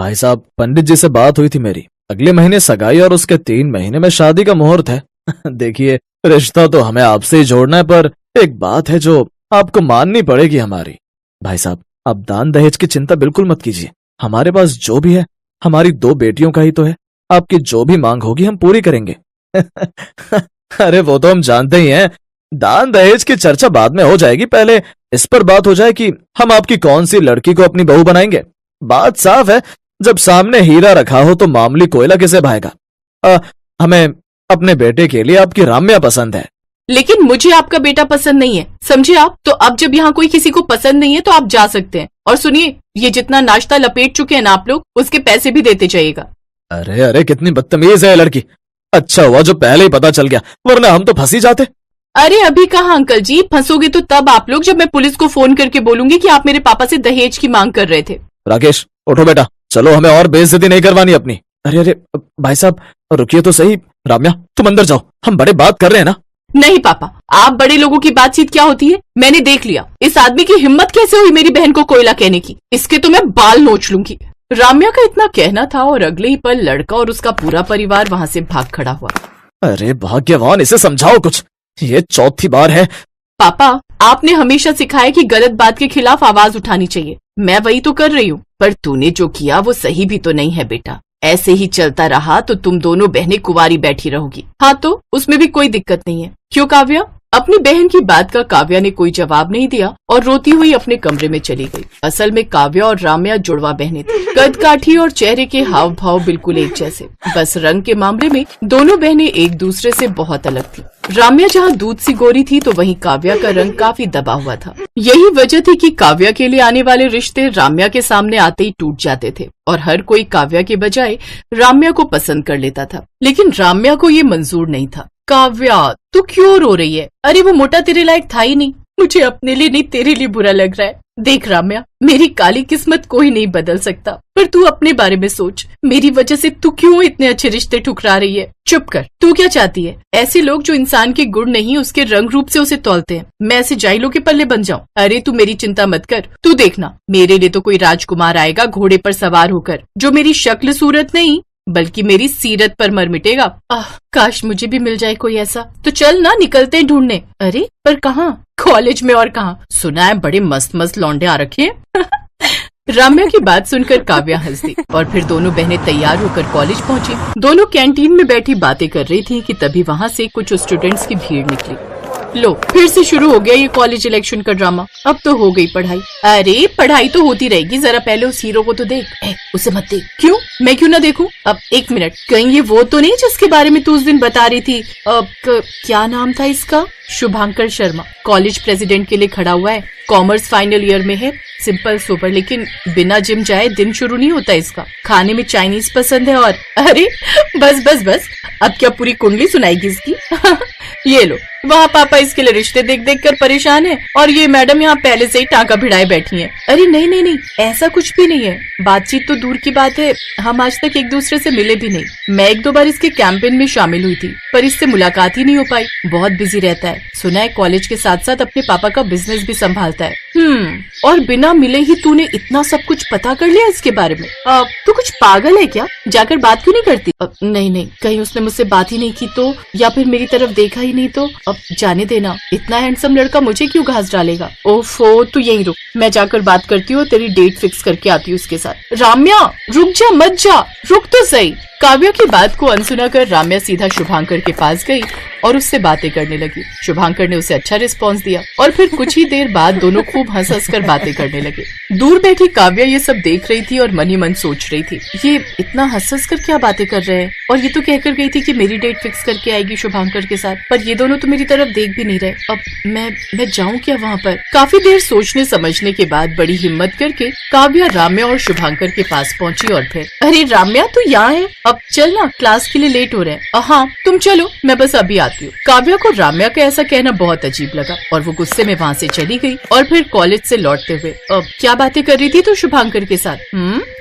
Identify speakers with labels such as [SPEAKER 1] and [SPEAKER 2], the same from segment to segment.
[SPEAKER 1] भाई साहब, पंडित जी से बात हुई थी मेरी, अगले महीने सगाई और उसके 3 महीने में शादी का मुहूर्त है। देखिए, रिश्ता तो हमें आपसे ही जोड़ना है, पर एक बात है जो आपको माननी पड़ेगी हमारी। भाई साहब, आप दान दहेज की चिंता बिल्कुल मत कीजिए। हमारे पास जो भी है हमारी 2 बेटियों का ही तो है। आपकी जो भी मांग होगी हम पूरी करेंगे। अरे वो तो हम जानते ही हैं। दान दहेज की चर्चा बाद में हो जाएगी, पहले इस पर बात हो जाए कि हम आपकी कौन सी लड़की को अपनी बहू बनाएंगे। बात साफ है, जब सामने हीरा रखा हो तो मामूली कोयला किसे भाएगा। हमें अपने बेटे के लिए आपकी राम्या पसंद है।
[SPEAKER 2] लेकिन मुझे आपका बेटा पसंद नहीं है, समझे आप? तो अब जब यहाँ कोई किसी को पसंद नहीं है तो आप जा सकते हैं। और सुनिए, ये जितना नाश्ता लपेट चुके हैं ना आप लोग, उसके पैसे भी देते जाइएगा।
[SPEAKER 1] अरे अरे, कितनी बदतमीज है लड़की। अच्छा हुआ जो पहले ही पता चल गया, वरना हम तो फंसी जाते।
[SPEAKER 2] अरे अभी कहाँ अंकल जी, फंसोगे तो तब आप लोग जब मैं पुलिस को फोन करके बोलूंगी कि आप मेरे पापा से दहेज की मांग कर रहे थे।
[SPEAKER 1] राकेश, उठो बेटा, चलो, हमें और बेइज्जती नहीं करवानी अपनी। अरे अरे भाई साहब, रुकिए तो सही। राम्या, तुम अंदर जाओ, हम बड़े बात कर रहे हैं ना।
[SPEAKER 2] नहीं पापा, आप बड़े लोगों की बातचीत क्या होती है मैंने देख लिया। इस आदमी की हिम्मत कैसे हुई मेरी बहन को कोयला कहने की, इसके तो मैं बाल नोच लूंगी। राम्या का इतना कहना था और अगले ही पल लड़का और उसका पूरा परिवार वहाँ से भाग खड़ा हुआ।
[SPEAKER 1] अरे भाग्यवान, इसे समझाओ कुछ, ये 4थी बार है।
[SPEAKER 2] पापा, आपने हमेशा सिखाया कि गलत बात के खिलाफ आवाज उठानी चाहिए। मैं वही तो कर रही हूँ, पर तूने जो किया वो सही भी तो नहीं है बेटा। ऐसे ही चलता रहा तो तुम दोनों बहनें कुंवारी बैठी रहोगी। हाँ तो उसमें भी कोई दिक्कत नहीं है, क्यों काव्या? अपनी बहन की बात का काव्या ने कोई जवाब नहीं दिया और रोती हुई अपने कमरे में चली गई। असल में काव्या और राम्या जुड़वा बहनें थी। कद काठी और चेहरे के हाव भाव बिल्कुल एक जैसे, बस रंग के मामले में दोनों बहनें एक दूसरे से बहुत अलग थी। राम्या जहाँ दूध सी गोरी थी तो वहीं काव्या का रंग काफी दबा हुआ था। यही वजह थी कि काव्या के लिए आने वाले रिश्ते राम्या के सामने आते ही टूट जाते थे और हर कोई काव्या के बजाय राम्या को पसंद कर लेता था। लेकिन राम्या को ये मंजूर नहीं था। काव्या, तू क्यों रो रही है? अरे वो मोटा तेरे लायक था ही नहीं। मुझे अपने लिए नहीं, तेरे लिए बुरा लग रहा है। देख राम्या, मेरी काली किस्मत कोई नहीं बदल सकता, पर तू अपने बारे में सोच। मेरी वजह से तू क्यों इतने अच्छे रिश्ते ठुकरा रही है? चुप कर। तू क्या चाहती है? ऐसे लोग जो इंसान के गुण नहीं उसके रंग रूप से उसे तौलते हैं, मैं ऐसे जाइलों के पल्ले बन जाऊं? अरे तू मेरी चिंता मत कर, तू देखना, मेरे लिए तो कोई राजकुमार आएगा घोड़े पर सवार होकर, जो मेरी शक्ल सूरत नहीं बल्कि मेरी सीरत पर मर मिटेगा। काश मुझे भी मिल जाए कोई ऐसा। तो चल ना, निकलते हैं ढूंढने। अरे पर कहाँ? कॉलेज में और कहाँ? सुना है बड़े मस्त मस्त लौंडे आ रखे हैं। राम्या की बात सुनकर काव्या हंस दी और फिर दोनों बहनें तैयार होकर कॉलेज पहुंची। दोनों कैंटीन में बैठी बातें कर रही थी कि तभी वहाँ से कुछ स्टूडेंट्स की भीड़ निकली। लो, फिर से शुरू हो गया ये कॉलेज इलेक्शन का ड्रामा। अब तो हो गई पढ़ाई। अरे पढ़ाई तो होती रहेगी, जरा पहले उस हीरो को तो देख। उसे मत देख। क्यों? मैं क्यों ना देखूं? अब एक मिनट, कहीं ये वो तो नहीं जिसके बारे में तू उस दिन बता रही थी? क्या नाम था इसका? शुभांकर शर्मा। कॉलेज प्रेसिडेंट के लिए खड़ा हुआ है, कॉमर्स फाइनल ईयर में है, सिंपल सोबर, लेकिन बिना जिम जाए दिन शुरू नहीं होता इसका। खाने में चाइनीज पसंद है और अरे बस बस बस, अब क्या पूरी कुंडली सुनाएगी इसकी? ये लो, वहाँ पापा इसके लिए रिश्ते देख देख कर परेशान है और ये मैडम यहाँ पहले से ही टांका भिड़ाए बैठी हैं। अरे नहीं नहीं नहीं, ऐसा कुछ भी नहीं है। बातचीत तो दूर की बात है, हम आज तक एक दूसरे से मिले भी नहीं। मैं 1-2 बार इसके कैंपेन में शामिल हुई थी, पर इससे मुलाकात ही नहीं हो पाई। बहुत बिजी रहता है। सुना है कॉलेज के साथ साथ अपने पापा का बिजनेस भी संभालता है। और बिना मिले ही तूने इतना सब कुछ पता कर लिया इसके बारे में? तू कुछ पागल है क्या? जाकर बात क्यों नहीं करती? नहीं नहीं, कहीं उसने मुझसे बात ही नहीं की तो, या फिर मेरी तरफ देखा ही नहीं तो? अब जाने देना, इतना हैंडसम लड़का मुझे क्यों घास डालेगा? ओफो, तू यहीं रुक, मैं जाकर बात करती हूँ, तेरी डेट फिक्स करके आती हूँ उसके साथ। राम्या रुक जा, मत जा, रुक तो सही। काव्या की बात को अनसुना कर राम्या सीधा शुभांकर के पास गई और उससे बातें करने लगी। शुभांकर ने उसे अच्छा रिस्पांस दिया और फिर कुछ ही देर बाद दोनों खूब हंस हंस कर बातें करने लगे। दूर बैठी काव्या ये सब देख रही थी और मन ही मन सोच रही थी, ये इतना हंस हंस कर क्या बातें कर रहे हैं? और ये तो कहकर गई थी कि मेरी डेट फिक्स करके आएगी शुभांकर के साथ, पर ये दोनों तो मेरी तरफ देख भी नहीं रहे। अब मैं जाऊँ क्या वहाँ पर? काफी देर सोचने समझने के बाद बड़ी हिम्मत करके काव्या राम्या और शुभांकर के पास पहुंची और फिर, अरे राम्या तू यहाँ है? अब चल ना, क्लास के लिए लेट हो रहे हैं। हाँ तुम चलो, मैं बस अभी आती हूँ। काव्या को राम्या का ऐसा कहना बहुत अजीब लगा और वो गुस्से में वहाँ से चली गई। और फिर कॉलेज से लौटते हुए, क्या बातें कर रही थी तू शुभांकर के साथ?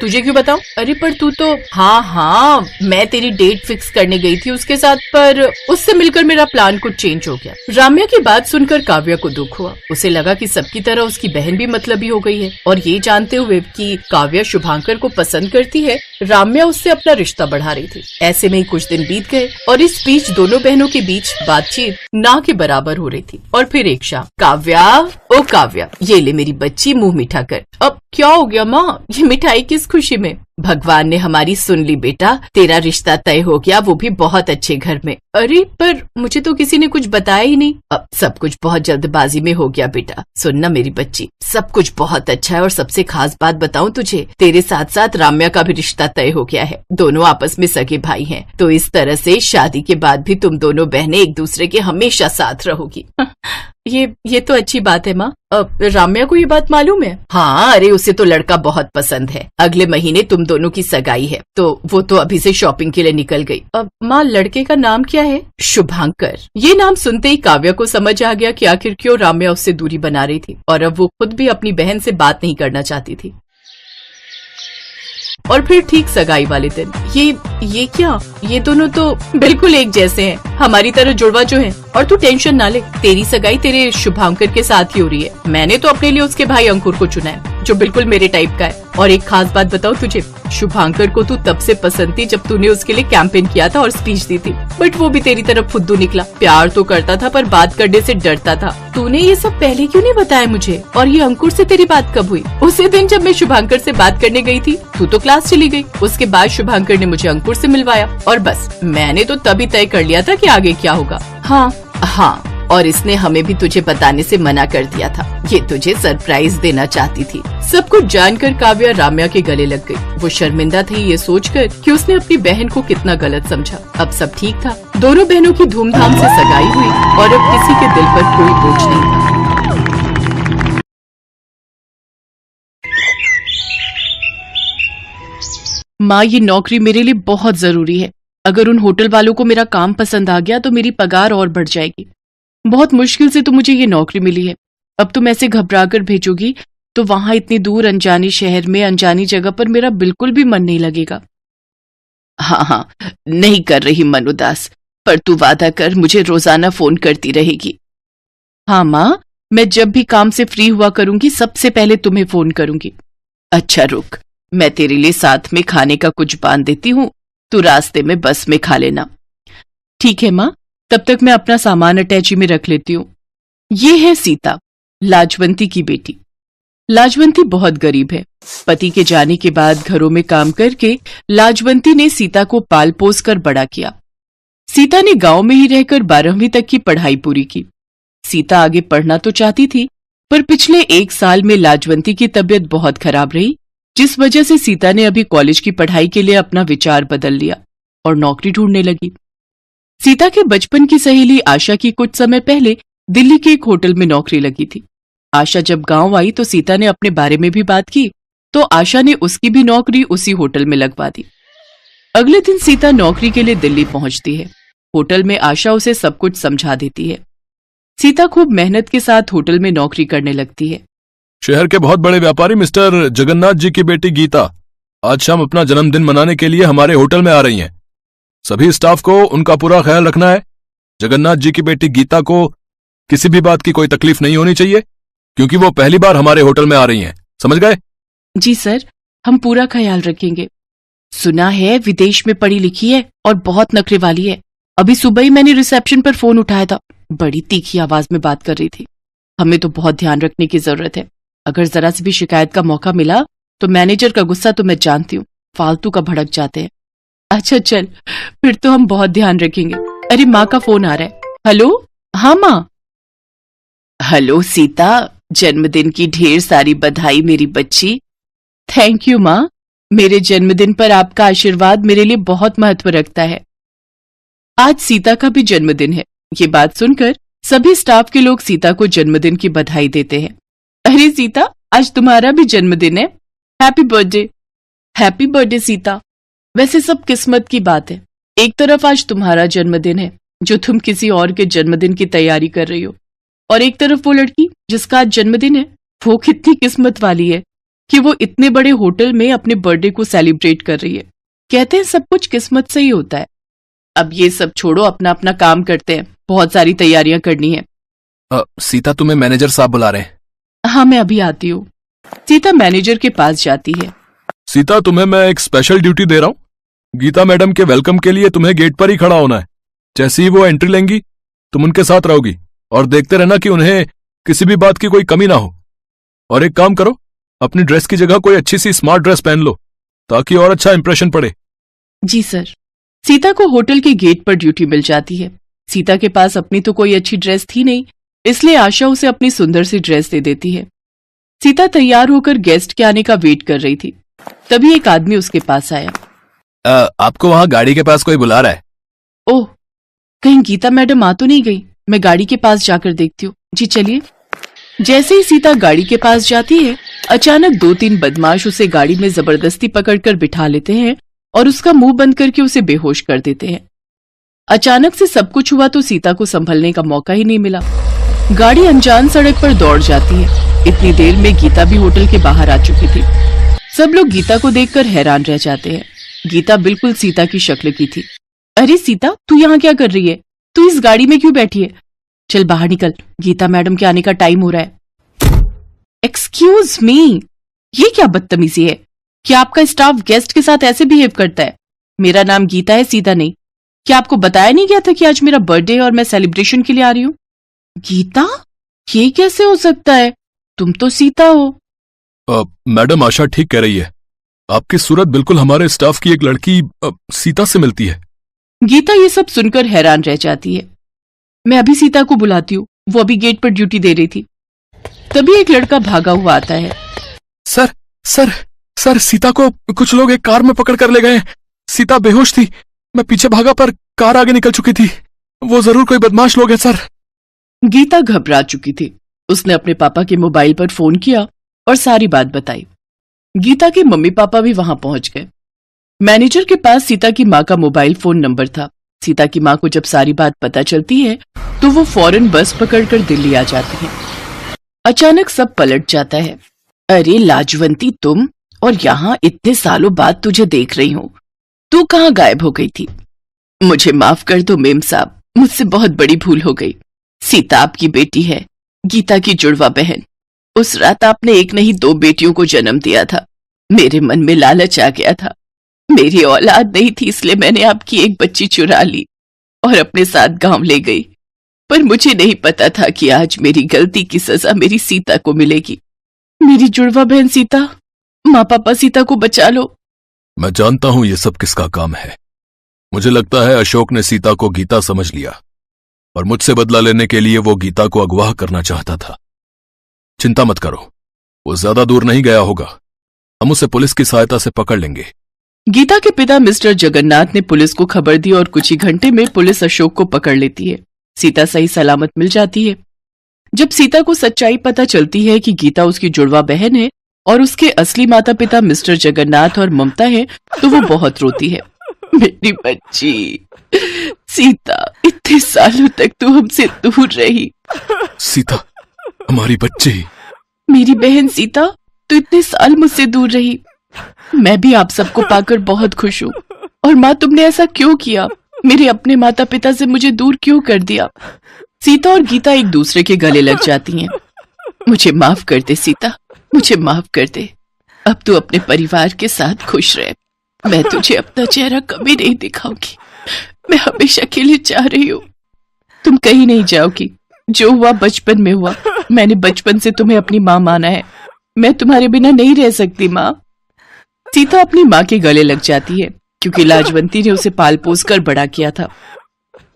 [SPEAKER 2] तुझे क्यों बताऊं? अरे पर तू तो, हाँ मैं तेरी डेट फिक्स करने गई थी उसके साथ, पर उससे मिलकर मेरा प्लान कुछ चेंज हो गया। राम्या की बात सुनकर काव्या को दुख हुआ। उसे लगा कि सबकी तरह उसकी बहन भी मतलबी हो गई है, और ये जानते हुए कि काव्या शुभांकर को पसंद करती है, राम्या उससे अपना रिश्ता बढ़ा रही थी। ऐसे में ही कुछ दिन बीत गए और इस बीच दोनों बहनों के बीच बातचीत ना के बराबर हो रही थी। और फिर एक शाम, काव्या, ओ काव्या, ये ले मेरी बच्ची, मुंह मीठा कर। अब क्या हो गया माँ? ये मिठाई किस खुशी में? भगवान ने हमारी सुन ली बेटा, तेरा रिश्ता तय हो गया, वो भी बहुत अच्छे घर में। अरे पर मुझे तो किसी ने कुछ बताया ही नहीं। अब सब कुछ बहुत जल्दबाजी में हो गया बेटा। सुनना मेरी बच्ची, सब कुछ बहुत अच्छा है, और सबसे खास बात बताऊं तुझे, तेरे साथ साथ राम्या का भी रिश्ता तय हो गया है। दोनों आपस में सगे भाई हैं, तो इस तरह से शादी के बाद भी तुम दोनों बहनें एक दूसरे के हमेशा साथ रहोगी। ये तो अच्छी बात है माँ। राम्या को ये बात मालूम है? हाँ, अरे उसे तो लड़का बहुत पसंद है। अगले महीने तुम दोनों की सगाई है, तो वो तो अभी से शॉपिंग के लिए निकल गई। अब माँ, लड़के का नाम क्या है? शुभांकर। ये नाम सुनते ही काव्या को समझ आ गया कि आखिर क्यों राम्या उससे दूरी बना रही थी, और अब वो खुद भी अपनी बहन से बात नहीं करना चाहती थी। और फिर ठीक सगाई वाले दिन, ये क्या? ये दोनों तो बिल्कुल एक जैसे हैं, हमारी तरह जुड़वा जो हैं। और तू टेंशन ना ले, तेरी सगाई तेरे शुभांकर के साथ ही हो रही है। मैंने तो अपने लिए उसके भाई अंकुर को चुना है, जो बिल्कुल मेरे टाइप का है। और एक खास बात बताऊं तुझे, शुभांकर को तू तब से पसंद थी जब तूने उसके लिए कैंपेन किया था और स्पीच दी थी, बट वो भी तेरी तरफ फुद्दू निकला। प्यार तो करता था पर बात करने से डरता था। तूने ये सब पहले क्यों नहीं बताया मुझे? और ये अंकुर से तेरी बात कब हुई? उसी दिन जब मैं शुभांकर से बात करने गई थी, तू तो क्लास चली गई। उसके बाद शुभांकर ने मुझे अंकुर से मिलवाया, और बस मैंने तो तभी तय कर लिया था कि आगे क्या होगा। हाँ, और इसने हमें भी तुझे बताने से मना कर दिया था। ये तुझे सरप्राइज देना चाहती थी। सब कुछ जानकर काव्या राम्या के गले लग गई। वो शर्मिंदा थी ये सोचकर कि उसने अपनी बहन को कितना गलत समझा। अब सब ठीक था, दोनों बहनों की धूमधाम से सगाई हुई, और अब किसी के दिल पर कोई बोझ नहीं था। माँ, ये नौकरी मेरे लिए बहुत जरूरी है। अगर उन होटल वालों को मेरा काम पसंद आ गया तो मेरी पगार और बढ़ जाएगी। बहुत मुश्किल से तो मुझे ये नौकरी मिली है। अब तुम ऐसे घबरा कर भेजोगी तो वहां इतनी दूर अनजाने शहर में अनजानी जगह पर मेरा बिल्कुल भी मन नहीं लगेगा। हाँ, नहीं कर रही मन उदास, पर तू वादा कर मुझे रोजाना फोन करती रहेगी। हाँ माँ, मैं जब भी काम से फ्री हुआ करूंगी सबसे पहले तुम्हें फोन करूंगी। अच्छा रुक, मैं तेरे लिए साथ में खाने का कुछ बांध देती हूँ, तू रास्ते में बस में खा लेना। ठीक है माँ, तब तक मैं अपना सामान अटैची में रख लेती हूँ। ये है सीता, लाजवंती की बेटी। लाजवंती बहुत गरीब है। पति के जाने के बाद घरों में काम करके लाजवंती ने सीता को पाल पोस कर बड़ा किया। सीता ने गांव में ही रहकर 12वीं तक की पढ़ाई पूरी की। सीता आगे पढ़ना तो चाहती थी, पर पिछले 1 साल में लाजवंती की तबीयत बहुत खराब रही, जिस वजह से सीता ने अभी कॉलेज की पढ़ाई के लिए अपना विचार बदल लिया और नौकरी ढूंढने लगी। सीता के बचपन की सहेली आशा की कुछ समय पहले दिल्ली के एक होटल में नौकरी लगी थी। आशा जब गांव आई तो सीता ने अपने बारे में भी बात की, तो आशा ने उसकी भी नौकरी उसी होटल में लगवा दी। अगले दिन सीता नौकरी के लिए दिल्ली पहुंचती है। होटल में आशा उसे सब कुछ समझा देती है। सीता खूब मेहनत के साथ होटल में नौकरी करने लगती है।
[SPEAKER 3] शहर के बहुत बड़े व्यापारी मिस्टर जगन्नाथ जी की बेटी गीता आज शाम अपना जन्मदिन मनाने के लिए हमारे होटल में आ रही हैं। सभी स्टाफ को उनका पूरा ख्याल रखना है। जगन्नाथ जी की बेटी गीता को किसी भी बात की कोई तकलीफ नहीं होनी चाहिए, क्योंकि वो पहली बार हमारे होटल में आ रही हैं। समझ गए?
[SPEAKER 2] जी सर, हम पूरा ख्याल रखेंगे। सुना है विदेश में पढ़ी लिखी है और बहुत नखरे वाली है। अभी सुबह ही मैंने रिसेप्शन पर फोन उठाया था, बड़ी तीखी आवाज में बात कर रही थी। हमें तो बहुत ध्यान रखने की जरूरत है। अगर जरा सी भी शिकायत का मौका मिला तो मैनेजर का गुस्सा तो मैं जानती हूँ, फालतू का भड़क जाते हैं। अच्छा चल, फिर तो हम बहुत ध्यान रखेंगे। अरे माँ का फोन आ रहा है। हेलो? हाँ माँ। हेलो सीता, जन्मदिन की ढेर सारी बधाई मेरी बच्ची। थैंक यू माँ, मेरे जन्मदिन पर आपका आशीर्वाद मेरे लिए बहुत महत्व रखता है। आज सीता का भी जन्मदिन है। ये बात सुनकर सभी स्टाफ के लोग सीता को जन्मदिन की बधाई देते हैं। अरे सीता, आज तुम्हारा भी जन्मदिन है। Happy birthday. Happy birthday Sita. वैसे सब किस्मत की बात है। एक तरफ आज तुम्हारा जन्मदिन है जो तुम किसी और के जन्मदिन की तैयारी कर रही हो, और एक तरफ वो लड़की जिसका आज जन्मदिन है, वो कितनी किस्मत वाली है कि वो इतने बड़े होटल में अपने बर्थडे को सेलिब्रेट कर रही है। कहते हैं सब कुछ किस्मत से ही होता है। अब ये सब छोड़ो, अपना अपना काम करते हैं, बहुत सारी तैयारियां करनी है।
[SPEAKER 3] सीता, तुम्हें मैनेजर साहब बुला रहे हैं।
[SPEAKER 2] हाँ, मैं अभी आती हूँ। सीता मैनेजर के पास जाती है।
[SPEAKER 3] सीता, तुम्हें मैं एक स्पेशल ड्यूटी दे रहा हूँ। गीता मैडम के वेलकम के लिए तुम्हें गेट पर ही खड़ा होना है। जैसे ही वो एंट्री लेंगी तुम उनके साथ रहोगी और देखते रहना कि उन्हें किसी भी बात की कोई कमी ना हो। और एक काम करो, अपनी ड्रेस की जगह कोई अच्छी सी स्मार्ट ड्रेस पहन लो ताकि और अच्छा इंप्रेशन पड़े।
[SPEAKER 2] जी सर। सीता को होटल के गेट पर ड्यूटी मिल जाती है। सीता के पास अपनी तो कोई अच्छी ड्रेस थी नहीं, इसलिए आशा उसे अपनी सुंदर सी ड्रेस दे देती है। सीता तैयार होकर गेस्ट के आने का वेट कर रही थी, तभी एक आदमी उसके पास आया।
[SPEAKER 3] आपको वहां गाड़ी के पास कोई बुला रहा है।
[SPEAKER 2] ओह, कहीं गीता मैडम आ तो नहीं गई? मैं गाड़ी के पास जाकर देखती हूँ। जी चलिए। जैसे ही सीता गाड़ी के पास जाती है, अचानक 2-3 बदमाश उसे गाड़ी में जबरदस्ती पकड़कर बिठा लेते हैं और उसका मुंह बंद करके उसे बेहोश कर देते हैं। अचानक से सब कुछ हुआ तो सीता को संभलने का मौका ही नहीं मिला। गाड़ी अनजान सड़क पर दौड़ जाती है। इतनी देर में गीता भी होटल के बाहर आ चुकी थी। सब लोग गीता को देखकर हैरान रह जाते हैं। गीता बिल्कुल सीता की शक्ल की थी। अरे सीता, तू यहाँ क्या कर रही है? तू इस गाड़ी में क्यों बैठी है? चल बाहर निकल, गीता मैडम के आने का टाइम हो रहा है। एक्सक्यूज मी, ये क्या बदतमीजी है? क्या आपका स्टाफ गेस्ट के साथ ऐसे बिहेव करता है? मेरा नाम गीता है, सीता नहीं। क्या आपको बताया नहीं गया था कि आज मेरा बर्थडे है और मैं सेलिब्रेशन के लिए आ रही हूँ? गीता, ये कैसे हो सकता है? तुम तो सीता हो।
[SPEAKER 3] मैडम, आशा ठीक कह रही है। आपकी सूरत बिल्कुल हमारे स्टाफ की एक लड़की सीता से मिलती है।
[SPEAKER 2] गीता ये सब सुनकर हैरान रह जाती है। मैं अभी सीता को बुलाती हूँ, वो अभी गेट पर ड्यूटी दे रही थी। तभी एक लड़का भागा हुआ आता है।
[SPEAKER 3] सर सर सर, सीता को कुछ लोग एक कार में पकड़ कर ले गए। सीता बेहोश थी, मैं पीछे भागा पर कार आगे निकल चुकी थी। वो जरूर कोई बदमाश लोग हैं सर।
[SPEAKER 2] गीता घबरा चुकी थी। उसने अपने पापा के मोबाइल पर फोन किया और सारी बात बताई। गीता के मम्मी पापा भी वहां पहुंच गए। मैनेजर के पास सीता की माँ का मोबाइल फोन नंबर था। सीता की माँ को जब सारी बात पता चलती है तो वो फौरन बस पकड़कर दिल्ली आ जाती है। अचानक सब पलट जाता है। अरे लाजवंती, तुम, और यहाँ इतने सालों बाद तुझे देख रही हूँ। तू कहाँ गायब हो गई थी? मुझे माफ कर दो मेम साहब, मुझसे बहुत बड़ी भूल हो गई। सीता आपकी बेटी है, गीता की जुड़वा बहन। उस रात आपने एक नहीं 2 बेटियों को जन्म दिया था। मेरे मन में लालच आ गया था। मेरी औलाद नहीं थी, इसलिए मैंने आपकी एक बच्ची चुरा ली और अपने साथ गांव ले गई। पर मुझे नहीं पता था कि आज मेरी गलती की सजा मेरी सीता को मिलेगी। मेरी जुड़वा बहन सीता, माँ पापा सीता को बचा लो।
[SPEAKER 3] मैं जानता हूं ये सब किसका काम है। मुझे लगता है अशोक ने सीता को गीता समझ लिया और मुझसे बदला लेने के लिए वो गीता को अगवा करना चाहता था। चिंता मत करो, वो ज्यादा दूर नहीं गया होगा। हम उसे पुलिस की सहायता से पकड़ लेंगे।
[SPEAKER 2] गीता के पिता मिस्टर जगन्नाथ ने पुलिस को खबर दी और कुछ ही घंटे में पुलिस अशोक को पकड़ लेती है। सीता सही सलामत मिल जाती है। जब सीता को सच्चाई पता चलती है कि गीता उसकी जुड़वा बहन है और उसके असली माता पिता मिस्टर जगन्नाथ और ममता है, तो वो बहुत रोती है। मेरी बच्ची सीता, इतने सालों तक तू हमसे दूर रही।
[SPEAKER 3] सीता, हमारी बच्ची।
[SPEAKER 2] मेरी बहन सीता, तू इतने साल मुझसे दूर रही। मैं भी आप सबको पाकर बहुत खुश हूँ। और माँ, तुमने ऐसा क्यों किया? मेरे अपने माता पिता से मुझे दूर क्यों कर दिया? सीता और गीता एक दूसरे के गले लग जाती हैं। मुझे माफ कर दे सीता, मुझे माफ कर दे। अब तू अपने परिवार के साथ खुश रह। मैं तुझे अपना चेहरा कभी नहीं दिखाऊंगी। मैं हमेशा के लिए चाह रही हूँ। तुम कहीं नहीं जाओगी। जो हुआ बचपन में हुआ। मैंने बचपन से तुम्हें अपनी माँ माना है। मैं तुम्हारे बिना नहीं रह सकती माँ। सीता अपनी माँ के गले लग जाती है क्योंकि लाजवंती ने उसे पाल पोस कर बड़ा किया था।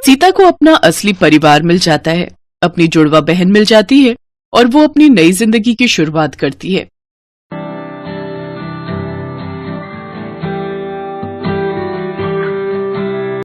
[SPEAKER 2] सीता को अपना असली परिवार मिल जाता है, अपनी जुड़वा बहन मिल जाती है और वो अपनी नई जिंदगी की शुरुआत करती है।